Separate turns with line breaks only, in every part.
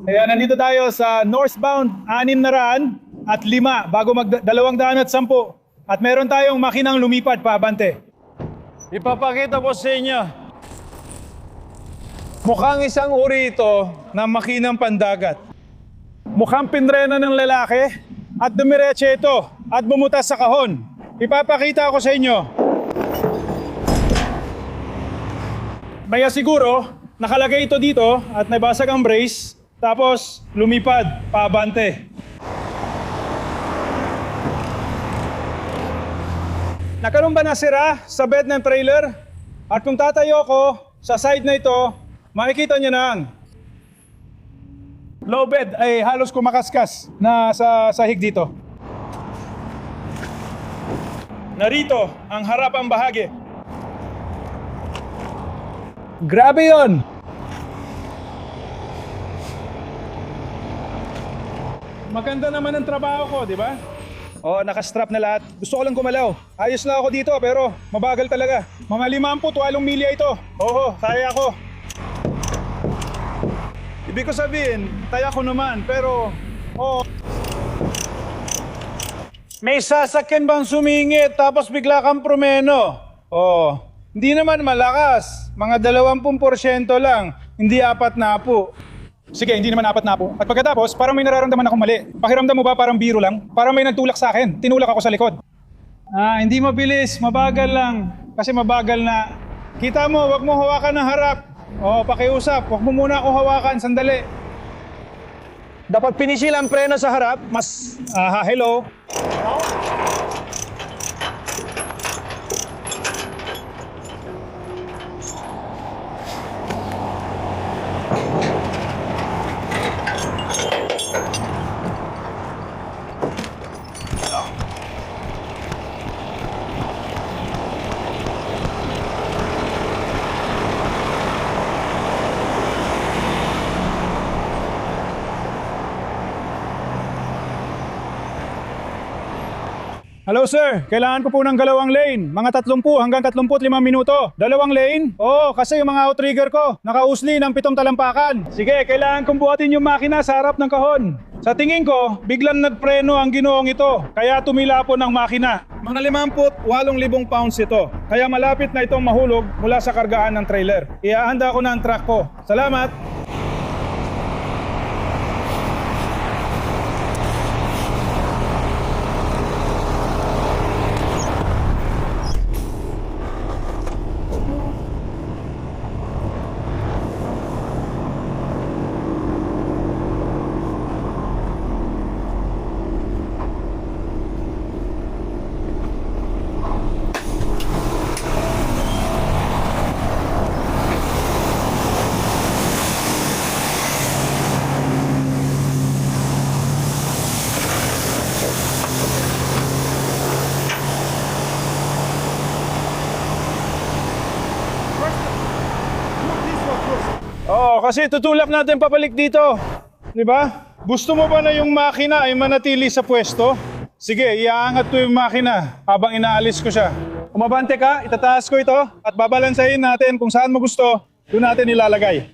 Kaya nandito tayo sa northbound 605 bago mag 210. At meron tayong makinang lumipad paabante.
Ipapakita ko sa inyo. Mukhang isang uri ito na makinang pandagat.
Mukhang pinrena ng lalaki at dumiretso ito at bumutas sa kahon. Ipapakita ko sa inyo. Kaya siguro, nakalagay ito dito at nabasag ang brace, tapos lumipad, paabante. Nagkaroon ba nasira sa bed ng trailer? At kung tatayo ko sa side na ito, makikita niyo na ang low bed ay halos kumakaskas na sa sahig dito. Narito ang harapang bahagi. Grabe yon! Maganda naman ang trabaho ko, di ba? Oo, nakastrap na lahat. Gusto ko lang gumalaw. Ayos na ako dito pero mabagal talaga. Mga 58 milya ito. Oo, kaya ako. Ibig ko sabihin, kaya ko naman pero... Oo. May sasakyan bang sumingit tapos bigla kang promeno? Oo. Hindi naman malakas. Mga 20% lang. Hindi 4 na po. Sige, hindi naman 4 na po. At pagkatapos, parang may nararamdaman akong mali. Pakiramdam mo ba parang biro lang? Parang may nagtulak sa akin. Tinulak ako sa likod. Hindi mabilis. Mabagal lang. Kasi mabagal na. Kita mo, wag mo hawakan ng harap. Oo, pakiusap. Wag mo muna ako hawakan. Sandali.
Dapat pinisil ang preno sa harap.
Mas... hello? Hello sir, kailangan ko po ng 2 lane. Mga 30 hanggang 35 minuto. 2 lane? Oo, kasi yung mga outrigger ko, nakausli ng 7 talampakan. Sige, kailangan kong buhatin yung makina sa harap ng kahon. Sa tingin ko, biglang nagpreno ang ginoong ito, kaya tumila po ng makina. Mga 58,000 pounds ito, kaya malapit na itong mahulog mula sa kargaan ng trailer. Iahanda ko na ang truck ko. Salamat! Oo, kasi tutulak natin papalik dito. Di ba? Gusto mo ba na yung makina ay manatili sa pwesto? Sige, iaangat ko yung makina habang inaalis ko siya. Umabante ka, itataas ko ito at babalansahin natin kung saan mo gusto, doon natin ilalagay.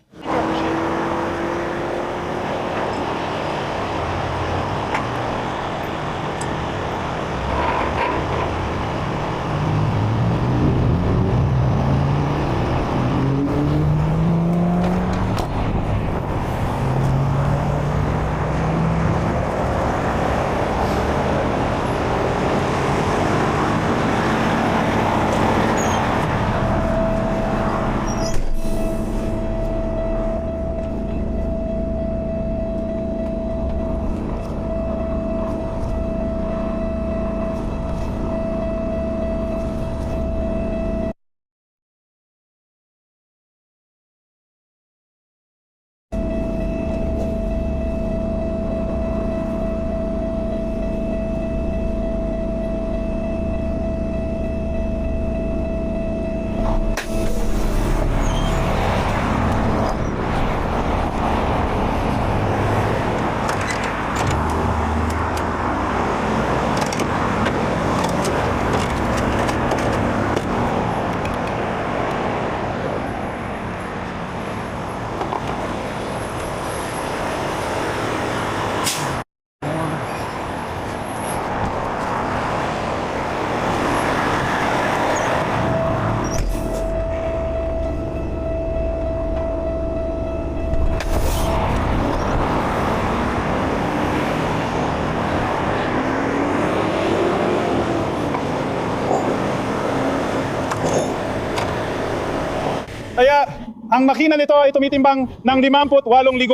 Ang makina nito ay tumitimbang ng 58,000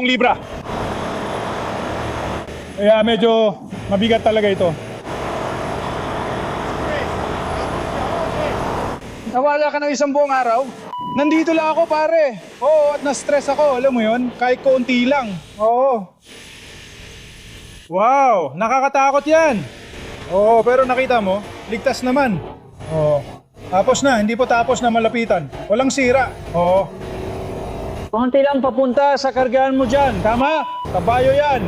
libra. Kaya medyo mabigat talaga ito. Nawala ka ng isang buong araw? Nandito lang ako, pare. Oo, at na-stress ako. Alam mo yon, kahit kaunti lang. Oo. Wow, nakakatakot yan. Oo, pero nakita mo, ligtas naman. Oo. Tapos na, hindi po tapos na malapitan. Walang sira. Oo. Konti lang papunta sa kargahan mo dyan. Tama? Kabayo yan.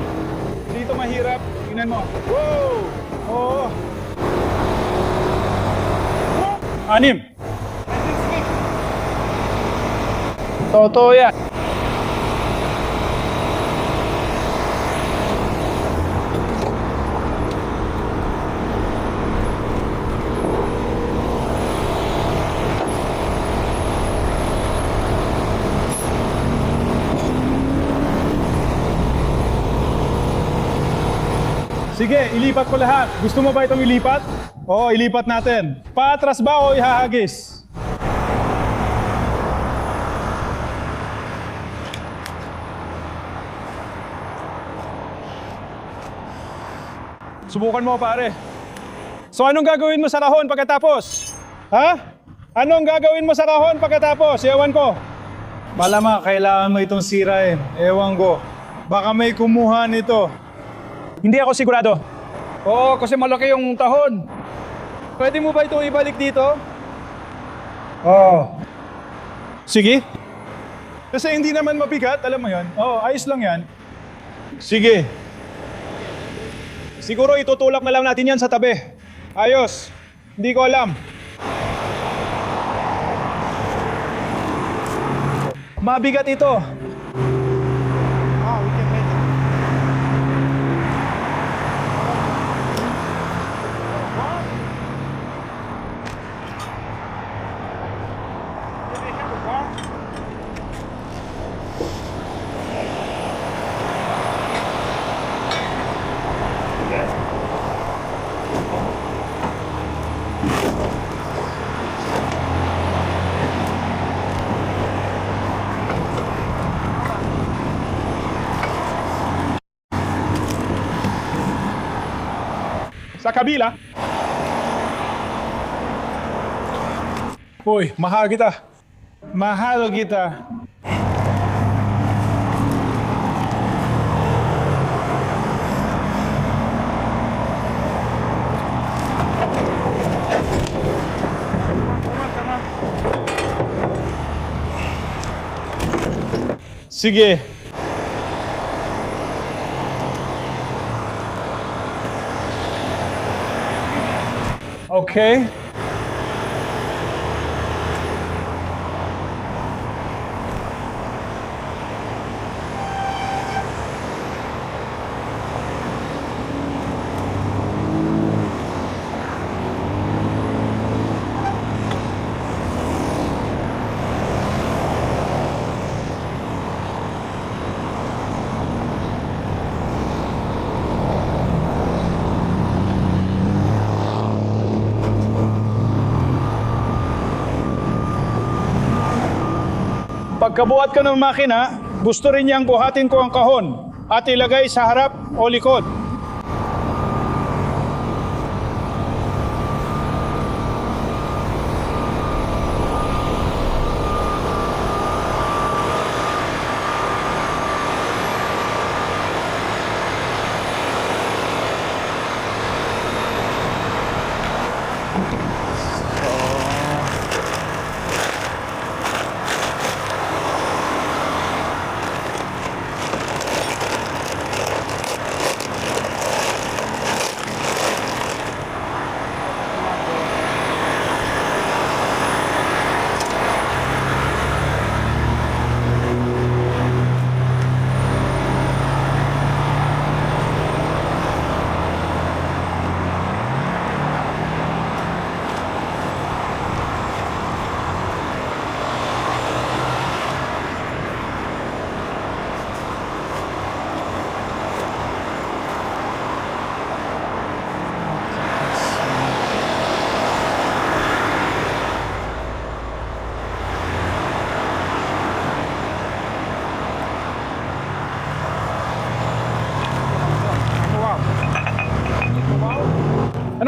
Dito mahirap. Tingnan mo. Wow! Oo. Anim. Totoo yan. Sige, ilipat ko lahat. Gusto mo ba itong ilipat? Oo, ilipat natin. Paatras ba o ihahagis? Subukan mo, pare. So anong gagawin mo sa kahon pagkatapos? Ha? Anong gagawin mo sa kahon pagkatapos? Ewan ko. Malamang kailangan mo itong sirain. Ewan ko. Baka may kumuha nito. Hindi ako sigurado. Oo, kasi malaki yung tahon. Pwede mo ba ito ibalik dito? Oo. Sige. Kasi hindi naman mabigat, alam mo yan. Oo, ayos lang yan. Sige. Siguro itutulak na lang natin yan sa tabi. Ayos. Hindi ko alam. Mabigat ito. Sa kabila. Uy, mahal kita. Mahal kita. Sige. Okay. Pagkabuhat ka ng makina, gusto rin niyang buhatin ko ang kahon at ilagay sa harap o likod.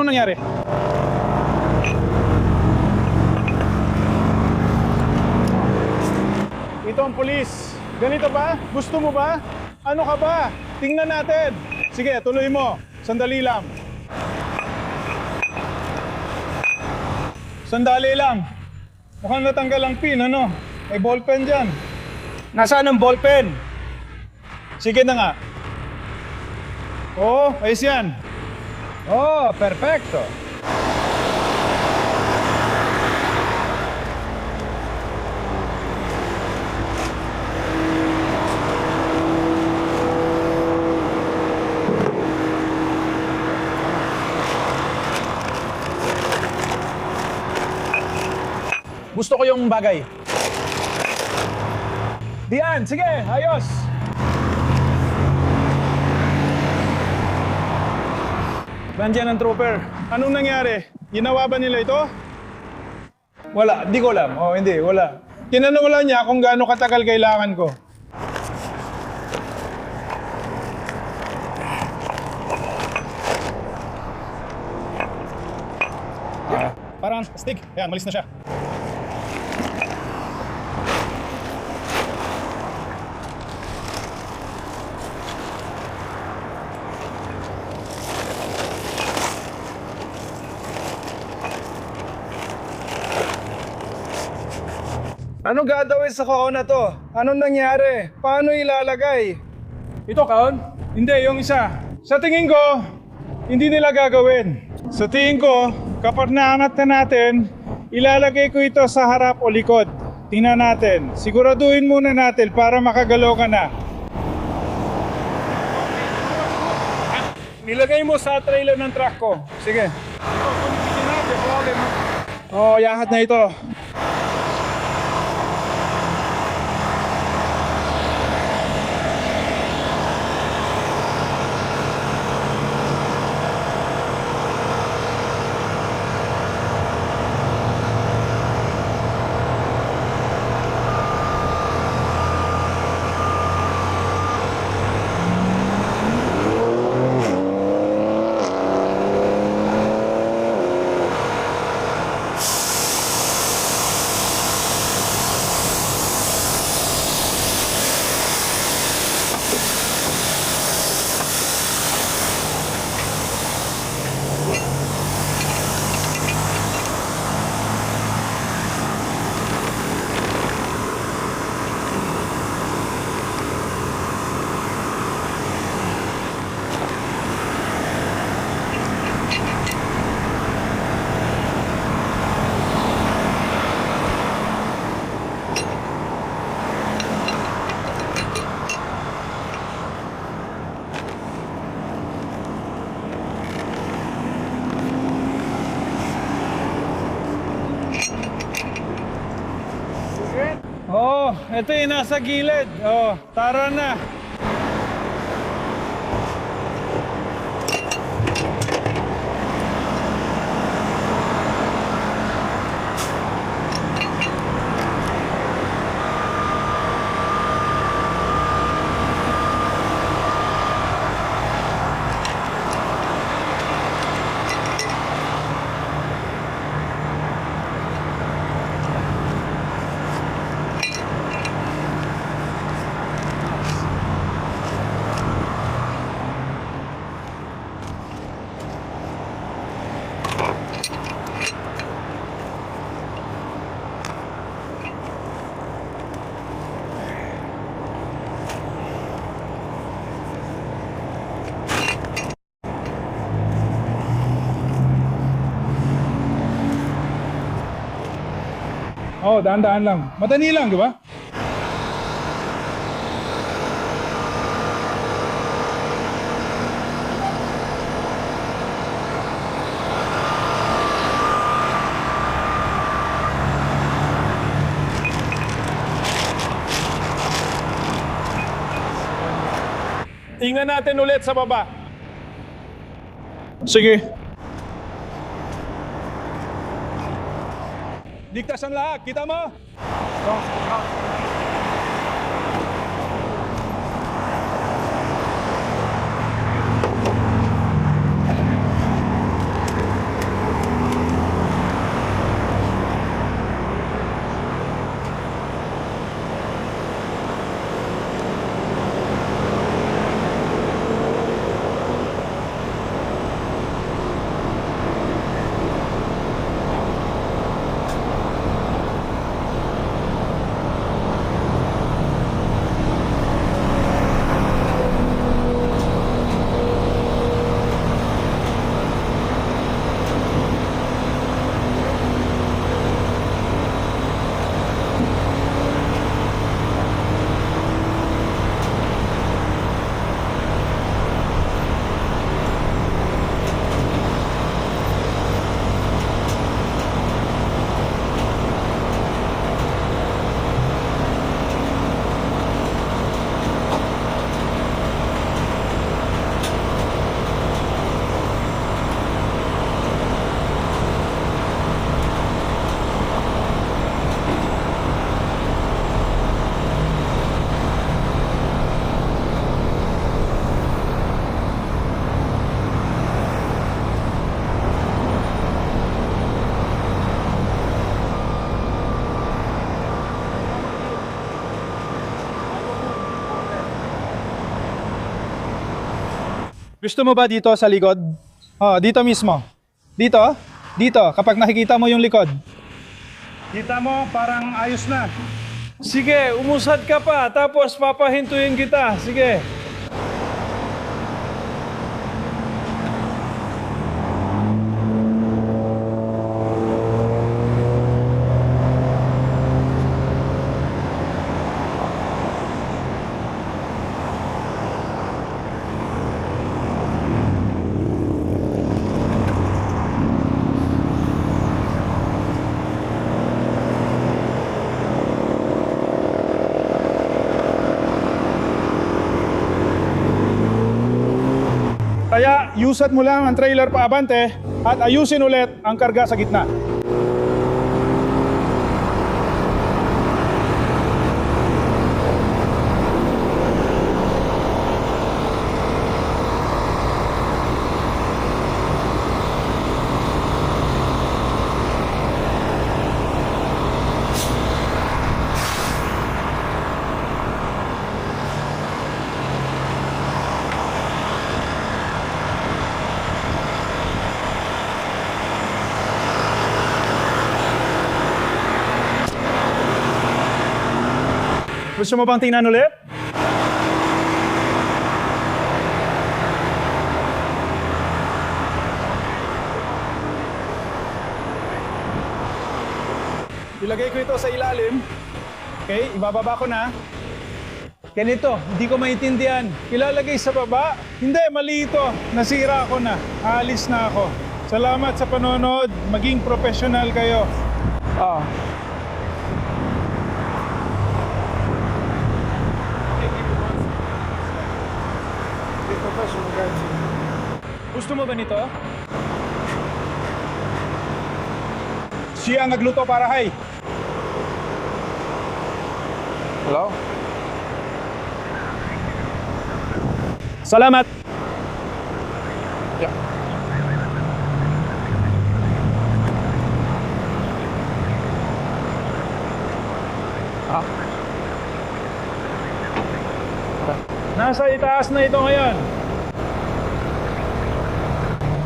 Anong nangyari? Ito ang pulis. Ganito ba? Gusto mo ba? Ano ka ba? Tingnan natin. Sige, tuloy mo. Sandali lang. Sandali lang. Mukhang natanggal ang pin, ano? May ballpen dyan.
Nasaan ang ballpen?
Sige na nga. Oo, ayos yan.
Oh, perfecto.
Gusto ko yung bagay. Diyan, sige, ayos. Nandiyan ang trooper. Anong nangyari? Ginawa ba nila ito? Wala, di ko alam. Oh, hindi, wala. Tinanong lang niya kung gaano katagal kailangan ko. Parang stick. Ayan, malis na siya.
Ano gagawin sa kaon na to? Anong nangyari? Paano ilalagay?
Ito, Kaon? Hindi, yung isa. Sa tingin ko, hindi nila gagawin. Sa tingin ko, kapag naangat na natin, ilalagay ko ito sa harap o likod. Tingnan natin. Siguraduhin muna natin para makagalaw ka na. Nilagay mo sa trailer ng truck ko. Sige. Oh, yahat na ito. Oh, ito yung nasa gilid. Oh, tara na. Oh, daan-daan lang. Madali lang, di ba? Tingnan natin ulit sa baba. Sige. Ligtas ang lahat. Kita mo? Gusto mo ba dito sa likod? Oh, dito mismo. Dito? Dito, kapag nakikita mo yung likod. Kita mo, parang ayos na.
Sige, umusad ka pa, tapos papahintuin kita. Sige.
Kaya, usat mo lang ang trailer pa abante at ayusin ulit ang karga sa gitna. Gusto mo bang tingnan ulit? Ilagay ko ito sa ilalim. Okay, ibababa ko na. Ganito, hindi ko maintindihan. Ilalagay sa baba? Hindi, mali ito. Nasira ako na. Aalis na ako. Salamat sa panonood. Maging professional kayo. Gusto mo ba nito? Siya ang nagluto para hay.
Hello?
Salamat.
Yeah.
Nasa itaas na ito ngayon.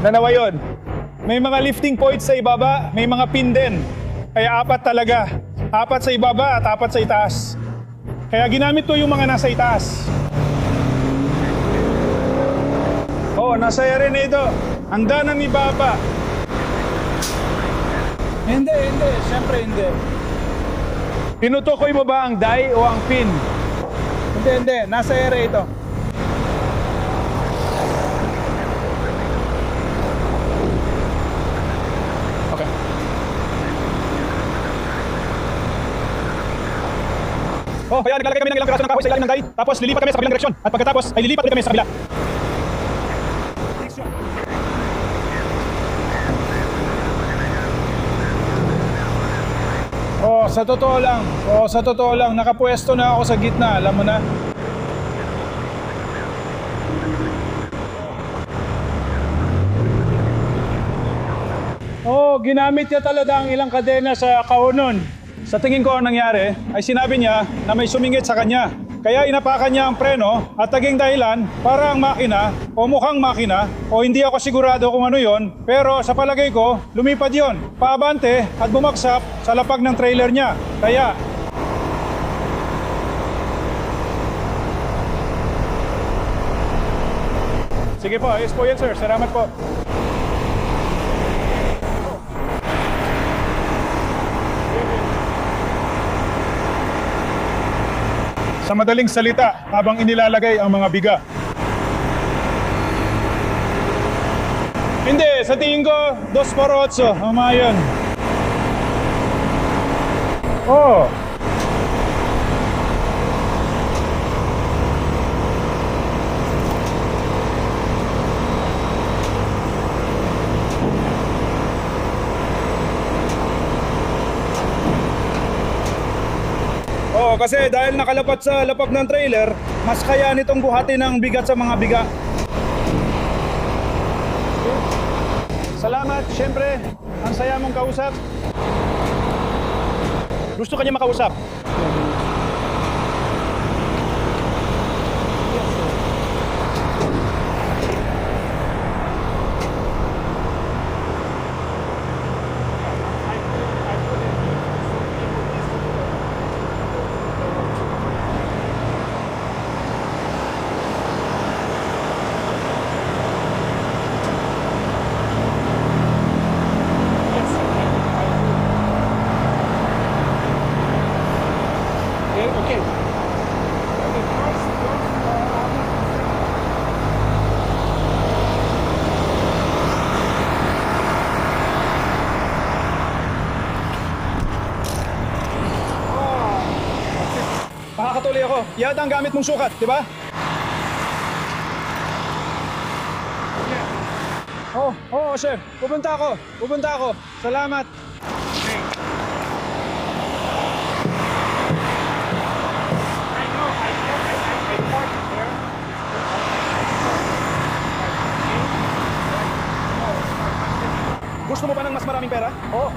Dalawa yun. May mga lifting points sa ibaba, may mga pin din. Kaya apat talaga. Apat sa ibaba at apat sa itaas. Kaya ginamit ko yung mga nasa itaas. Oo, nasa ere na ito. Handa na ni Baba. Hindi. Siyempre hindi. Tinutukoy mo ba ang die o ang pin? Hindi. Nasa ere ito.
Okay.
Oh, kaya naglalagay kami ng ilang piraso ng kahoy sa ilalim ng die. Tapos lilipat kami sa kabilang direksyon. At pagkatapos ay lilipat ulit kami sa kabila. Sa totoo lang, nakapwesto na ako sa gitna, alam mo na. Ginamit niya talaga ang ilang kadena sa kahonon. Sa tingin ko ang nangyari ay sinabi niya na may sumingit sa kanya. Kaya inapakan niya ang preno at naging dahilan para ang makina o mukhang makina o hindi ako sigurado kung ano yon, pero sa palagay ko, lumipad yon, paabante at bumagsak sa lapag ng trailer niya. Kaya sige po, ayos po yan sir. Salamat po. Sa madaling salita, habang inilalagay ang mga biga. Hindi, sa tingin ko, 2x8, mga yun. Oh. Kasi dahil nakalapat sa lapag ng trailer, mas kaya nitong buhatin ng bigat sa mga biga. Salamat, syempre, ang saya mong kausap. Gusto ka niya makausap. yata ang gamit mong sukat, di ba? Oo, sir. Pupunta ako. Salamat. Gusto mo ba ng mas maraming pera? Oo.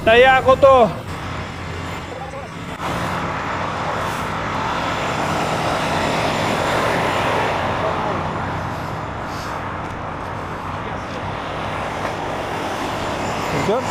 Taya ko to. Sir?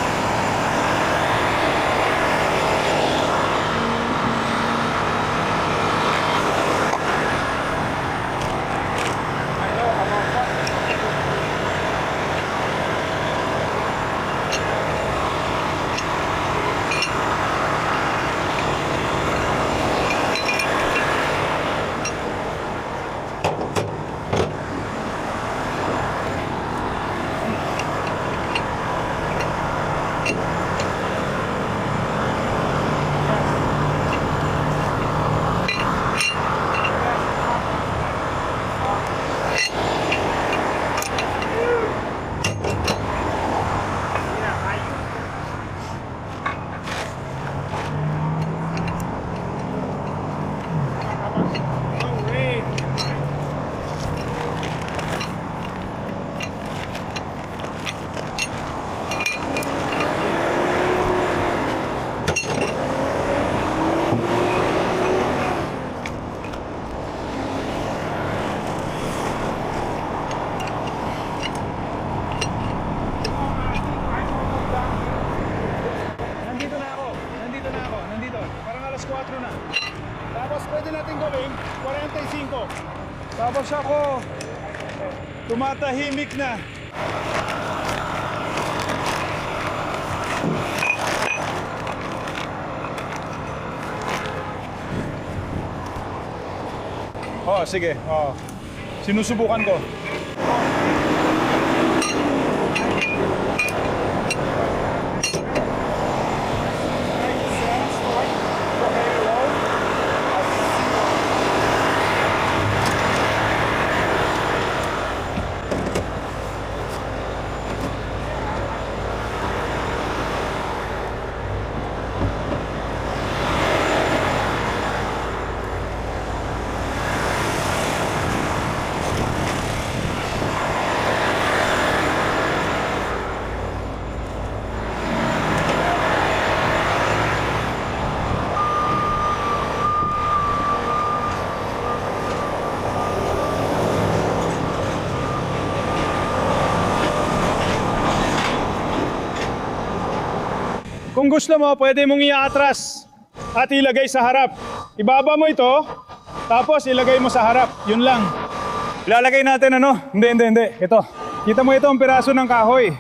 Nandito. Parang alas 4 na. Tapos pwede natin gawin 45. Tapos ako tumatahimik na. Sige. Sinusubukan ko. Kung gusto mo, pwede mong iatras at ilagay sa harap. Ibaba mo ito, tapos ilagay mo sa harap. Yun lang. Ilalagay natin Hindi. Ito. Kita mo ito ang piraso ng kahoy.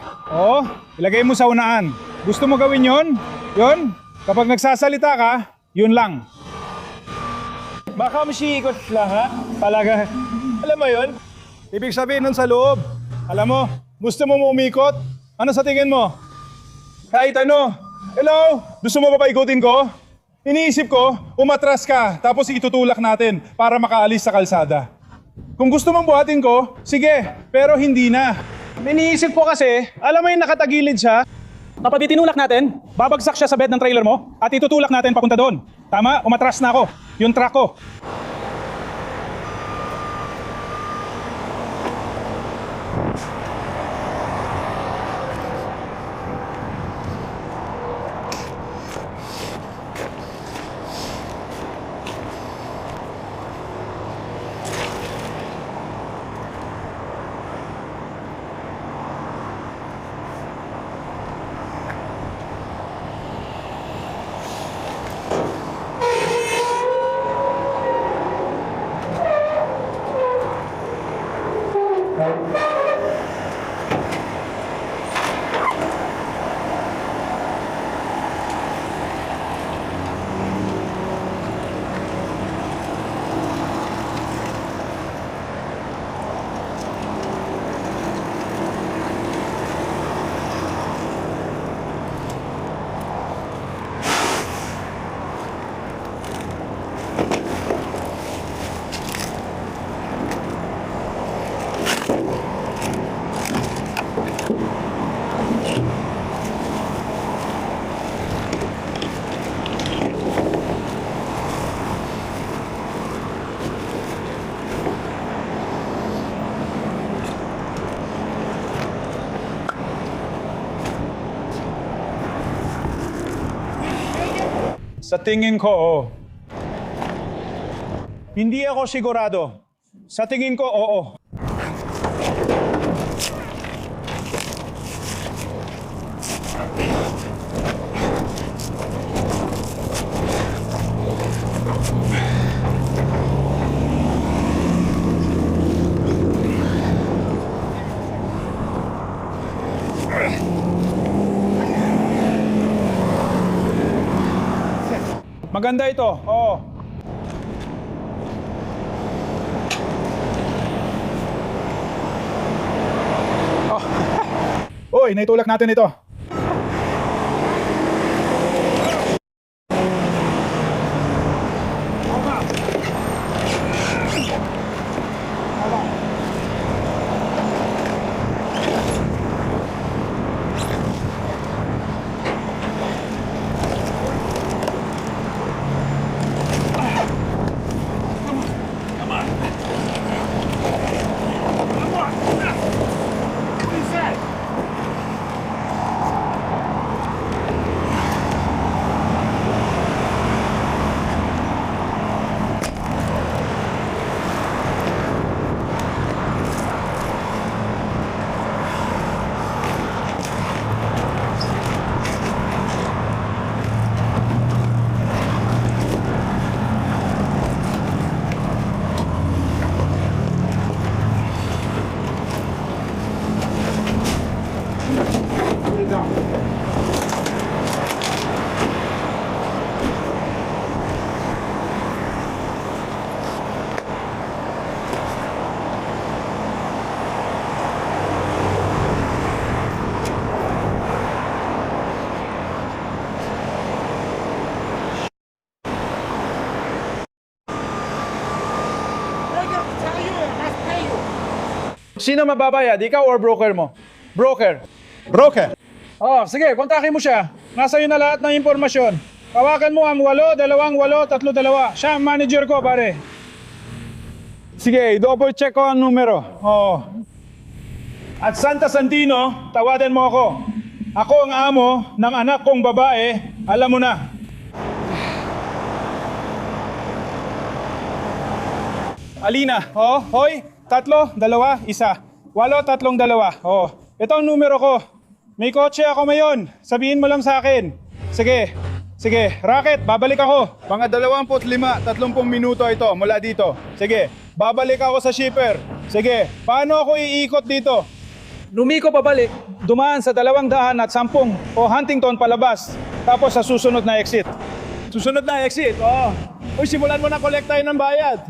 Ilagay mo sa unahan. Gusto mo gawin yun? Yun. Kapag nagsasalita ka, yun lang. Baka masikot lang ha? Palaga. Alam mo yun? Ibig sabihin nun sa loob. Alam mo, gusto mo umikot? Ano sa tingin mo? Kahit ano. Hello? Gusto mo ba paikutin ko? Iniisip ko, umatras ka, tapos itutulak natin para makaalis sa kalsada. Kung gusto mong buhatin ko, sige, pero hindi na. Iniisip ko kasi, alam mo yung nakatagilid siya? Kapag itinulak natin, babagsak siya sa bed ng trailer mo at itutulak natin papunta doon. Tama? Umatras na ako. Yung truck ko. Sa tingin ko, oo. Hindi ako sigurado. Sa tingin ko, oo. Maganda ito, oo. Oh. Uy, naitulak natin ito. Sino mababayad? Ikaw or broker mo? Broker. Broker. Oh, sige, kontakin mo siya. Nasa iyo na lahat ng impormasyon. Tawagan mo ang 828-32. Siya ang manager ko, pare. Sige, double check ko ang numero. Oo. At Santa Santino, tawadan mo ako. Ako ang amo ng anak kong babae. Alam mo na. Alina, oh, hoy, 3, 2, 1. 8-3-2. Oh, ito ang numero ko. May kotse ako ngayon. Sabihin mo lang sa akin. Sige, sige. Rocket, babalik ako. Mga 25-30 minuto ito mula dito. Sige, babalik ako sa shipper. Sige, paano ako iikot dito? Lumiko pabalik. Dumaan sa 210 o Huntington palabas. Tapos sa susunod na exit. Susunod na exit, oo. Uy, simulan mo na kolektahin ng bayad.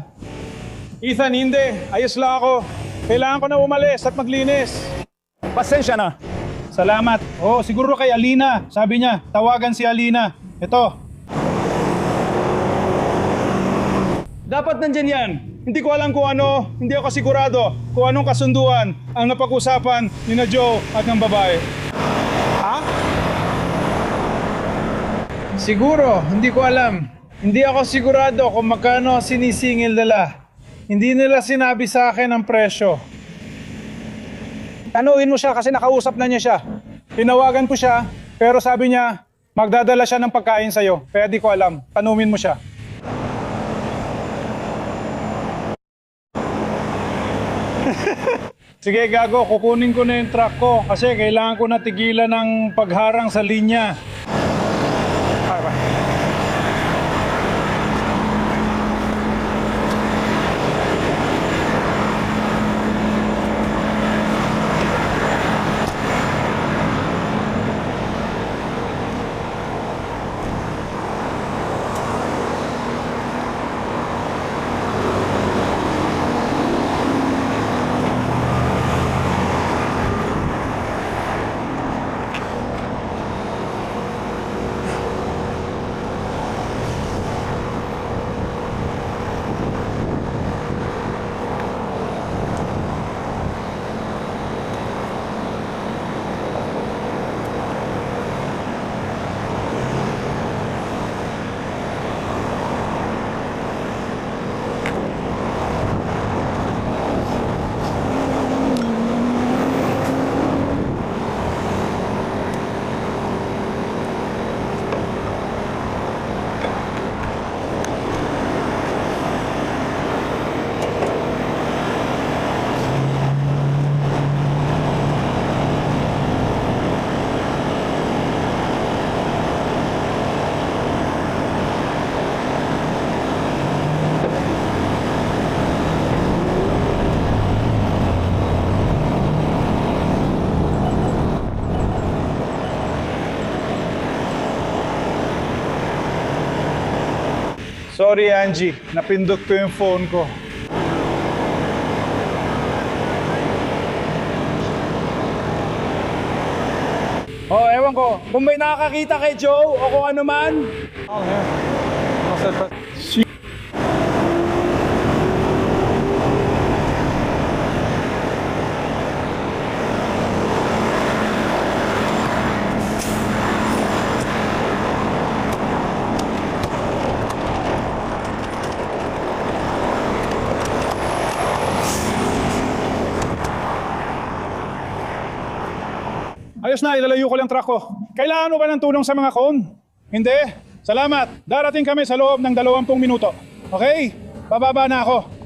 Ethan, hindi. Ayos lang ako. Kailangan ko na umalis at maglinis. Pasensya na. Salamat. Oh, siguro kay Alina. Sabi niya, tawagan si Alina. Ito. Dapat nandyan yan. Hindi ko alam kung ano, hindi ako sigurado kung anong kasunduan ang napag-usapan ni na Joe at ng babae. Ha? Siguro, hindi ko alam. Hindi ako sigurado kung magkano sinisingil nila. Hindi nila sinabi sa akin ang presyo. Tanuhin mo siya kasi nakausap na niya siya. Tinawagan ko siya, pero sabi niya, magdadala siya ng pagkain sa'yo. Kaya di ko alam. Tanumin mo siya. Sige, gago, kukunin ko na yung truck ko kasi kailangan ko na tigilan ng pagharang sa linya. Sorry Angie, napindot ko yung phone ko. Oh, ewan ko. Kung may nakakakita kay Joe o kung ano man. Oh, yeah. Ayos na, ilalayo ko lang truck ko. Kailangan mo ba ng tulong sa mga cone? Hindi. Salamat. Darating kami sa loob ng 20 minuto. Okay? Bababa na ako.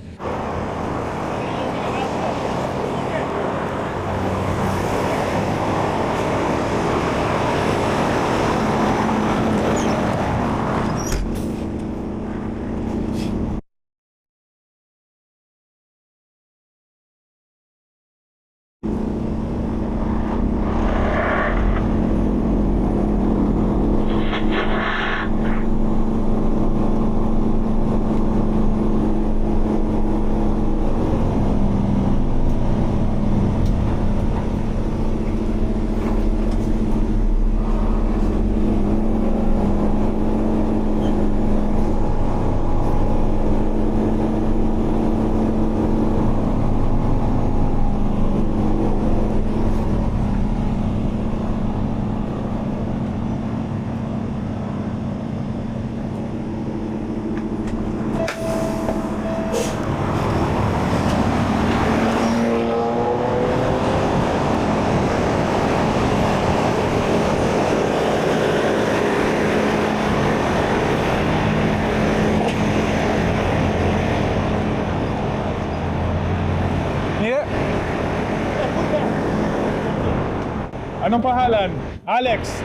Anong pangalan? Alex.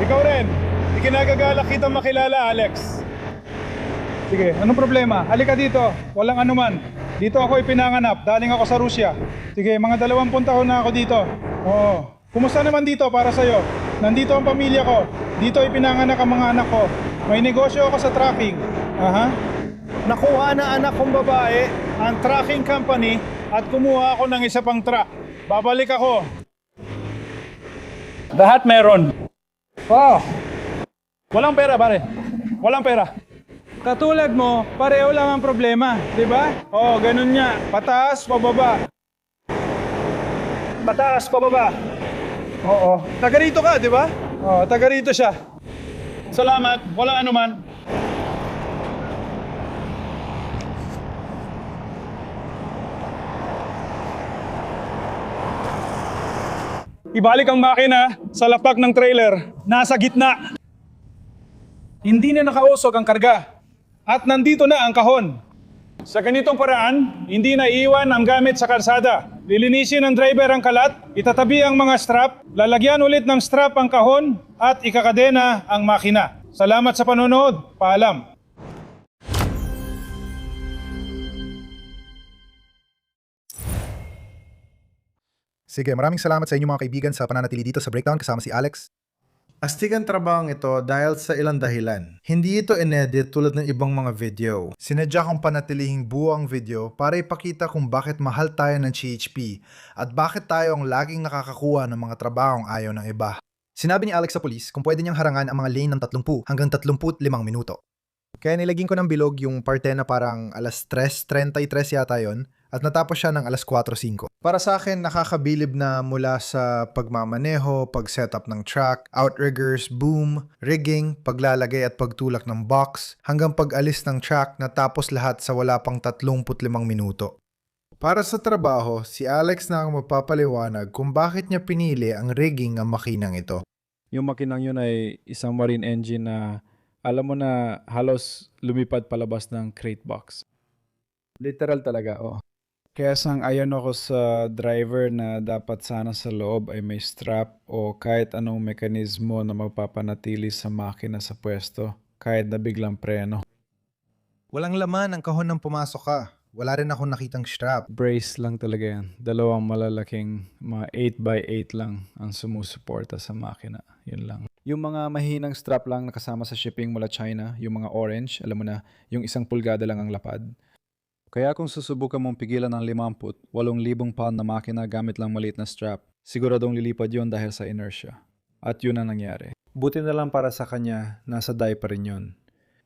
Ikaw rin. Ikinagagalak kita makilala, Alex. Sige, anong problema? Halika dito. Walang anuman. Dito ako ipinanganap. Daling ako sa Rusya. Sige, mga 20 taon na ako dito. Oo. Kumusta naman dito para sa'yo? Nandito ang pamilya ko. Dito ipinanganak ang mga anak ko. May negosyo ako sa trucking. Aha. Nakuha na anak kong babae ang trucking company at kumuha ako ng isa pang truck. Babalik ako. Lahat meron. Wow. Walang pera, pare. Walang pera. Katulad mo, pareho lang ang problema, di ba? Oo, ganun niya. Pataas, pababa. Pataas, pababa. Oo. Taga rito ka, di ba? Oo, taga rito siya. Salamat. Walang anuman. Ibalik ang makina sa lapak ng trailer. Nasa gitna. Hindi na nakausog ang karga. At nandito na ang kahon. Sa ganitong paraan, hindi na iiwan ang gamit sa kalsada. Lilinisin ng driver ang kalat, itatabi ang mga strap, lalagyan ulit ng strap ang kahon, at ikakadena ang makina. Salamat sa panonood. Paalam.
Sige, maraming salamat sa inyo mga kaibigan sa pananatili dito sa Breakdown kasama si Alex.
Astig ang trabahong ito dahil sa ilang dahilan. Hindi ito inedit tulad ng ibang mga video.
Sinadya kong panatilihing buo ang video para ipakita kung bakit mahal tayo ng CHP at bakit tayo ang laging nakakakuha ng mga trabahong ayaw ng iba. Sinabi ni Alex sa pulis kung pwede niyang harangan ang mga lane ng 30 hanggang 35 minuto. Kaya nilaging ko ng bilog yung parte na parang alas 3:33 yata yon at natapos siya ng alas 4:05. Para sa akin, nakakabilib na mula sa pagmamaneho, pag-setup ng track, outriggers, boom, rigging, paglalagay at pagtulak ng box, hanggang pag-alis ng track na tapos lahat sa wala pang 35 minuto. Para sa trabaho, si Alex na ang magpapaliwanag kung bakit niya pinili ang rigging ng makinang ito.
Yung makinang yun ay isang marine engine na alam mo na halos lumipad palabas ng crate box. Literal talaga, oh. Kaya sang-ayon ako sa driver na dapat sana sa loob ay may strap o kahit anong mekanismo na magpapanatili sa makina sa pwesto kahit na biglang preno.
Walang laman ang kahon ng pumasok ka. Wala rin akong nakitang strap.
Brace lang talaga yan. Dalawang malalaking mga 8x8 lang ang sumusuporta sa makina. Yun lang. Yung mga mahinang strap lang nakasama sa shipping mula China, yung mga orange, alam mo na, yung 1 pulgada lang ang lapad. Kaya kung susubukan mong pigilan ng 58,000 pound na makina gamit lang maliit na strap, siguradong lilipad yon dahil sa inertia. At yun ang nangyari. Buti na lang para sa kanya, nasa die pa rin yun.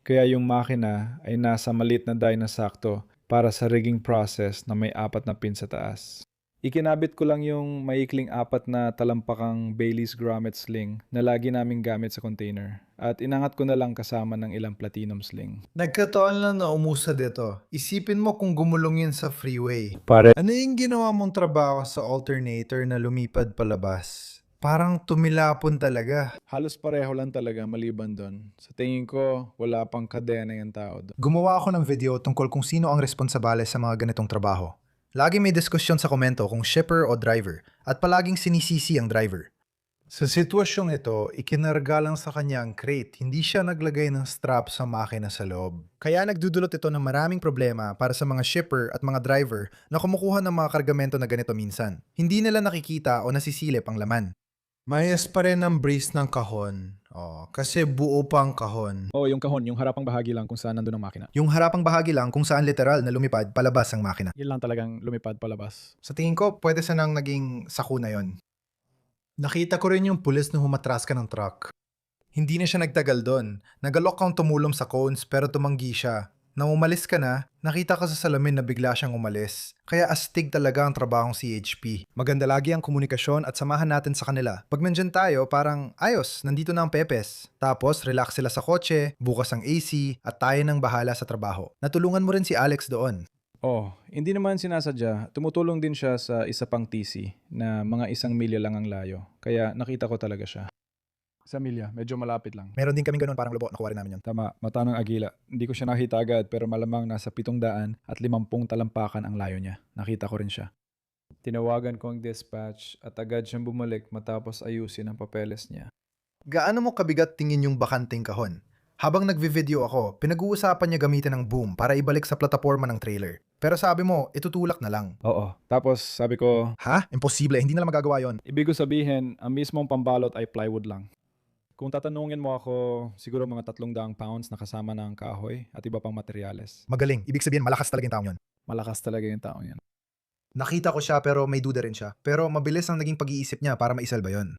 Kaya yung makina ay nasa maliit na die na sakto para sa rigging process na may 4 na pin sa taas. Ikinabit ko lang yung maikling 4 na talampakang Bailey's grommet sling na lagi naming gamit sa container at inangat ko na lang kasama ng ilang platinum sling.
Nagkataon lang na umusad ito. Isipin mo kung gumulong yun sa freeway.
Pare,
Ano yung ginawa mong trabaho sa alternator na lumipad palabas? Parang tumilapon talaga.
halos pareho lang talaga maliban doon. Sa tingin ko, wala pang kadena yung tao doon.
Gumawa ako ng video tungkol kung sino ang responsable sa mga ganitong trabaho. Lagi may diskusyon sa komento kung shipper o driver at palaging sinisisi ang driver. Sa sitwasyong ito, ikinarga lang sa kanya ang crate, hindi siya naglagay ng strap sa makina sa loob. Kaya nagdudulot ito ng maraming problema para sa mga shipper at mga driver na kumukuha ng mga kargamento na ganito minsan. Hindi nila nakikita o nasisilip ang laman. Mayas pa rin ang brace ng kahon. Kasi buo pa ang kahon.
Oo, yung kahon, yung harapang bahagi lang kung saan nandun ang makina.
Yung harapang bahagi lang kung saan literal na lumipad palabas ang makina.
Yun lang talagang lumipad palabas.
Sa tingin ko, pwede sanang naging sakuna yon. Nakita ko rin yung pulis na humatras ka ng truck. Hindi na siya nagtagal doon. Nagalok kang tumulong sa cones pero tumanggi siya. Nang umalis ka na, nakita ka sa salamin na bigla siyang umalis. Kaya astig talaga ang trabahong CHP. Maganda lagi ang komunikasyon at samahan natin sa kanila. Pag nandyan tayo, parang ayos, nandito na ang pepes. Tapos, relax sila sa kotse, bukas ang AC, at tayo nang bahala sa trabaho. Natulungan mo rin si Alex doon.
Oh, hindi naman sinasadya. Tumutulong din siya sa isa pang TC na mga 1 milya lang ang layo. Kaya nakita ko talaga siya. 1 milya, medyo malapit lang.
Meron din kaming ganun parang lobo, nakuha rin namin yun.
Tama, mata ng agila. Hindi ko siya nakita agad pero malamang nasa 750 talampakan ang layo niya. Nakita ko rin siya. Tinawagan ko ang dispatch at agad siyang bumalik matapos ayusin ang papeles niya.
Gaano mo kabigat tingin yung bakanting kahon? Habang nagvi-video ako, pinag-uusapan niya gamitin ng boom para ibalik sa plataforma ng trailer. Pero sabi mo, itutulak na lang.
Oo. Tapos sabi ko,
Ha? Imposible, hindi nila magagawa yon.
ibig ko sabihin, ang mismong pambalot ay plywood lang. Kung tatanungin mo ako, siguro mga 300 pounds na kasama ng kahoy at iba pang materyales.
Magaling, ibig sabihin malakas talaga yung taong yun.
Malakas talaga yung taong yan.
Nakita ko siya pero may duda rin siya. Pero mabilis ang naging pag-iisip niya para maisalba yon.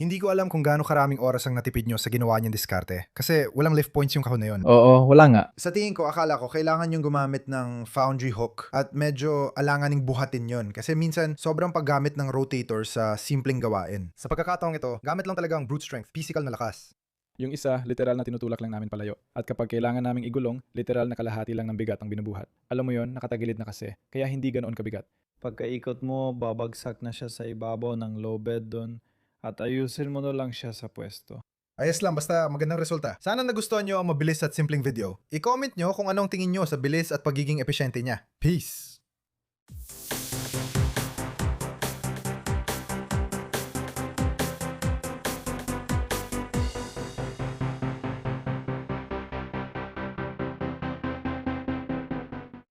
Hindi ko alam kung gaano karaming oras ang natipid nyo sa ginawa niyang diskarte. Kasi walang lift points yung kahon na yun.
Oo, wala nga.
Sa tingin ko, akala ko, kailangan yung gumamit ng foundry hook at medyo alanganing buhatin yon. Kasi minsan, sobrang paggamit ng rotator sa simpleng gawain. Sa pagkakataong ito, gamit lang talaga ang brute strength, physical na lakas.
Yung isa, literal na tinutulak lang namin palayo. At kapag kailangan naming igulong, literal na kalahati lang ng bigat ang binubuhat. Alam mo yon, nakatagilid na kasi. Kaya hindi ganoon kabigat. Pagkaikot mo, babagsak na siya sa ibabaw ng low bed doon. At ayusin mo na lang siya sa pwesto.
Ayos lang, basta magandang resulta. Sana nagustuhan nyo ang mabilis at simpleng video. I-comment nyo kung anong tingin nyo sa bilis at pagiging epesyente niya. Peace!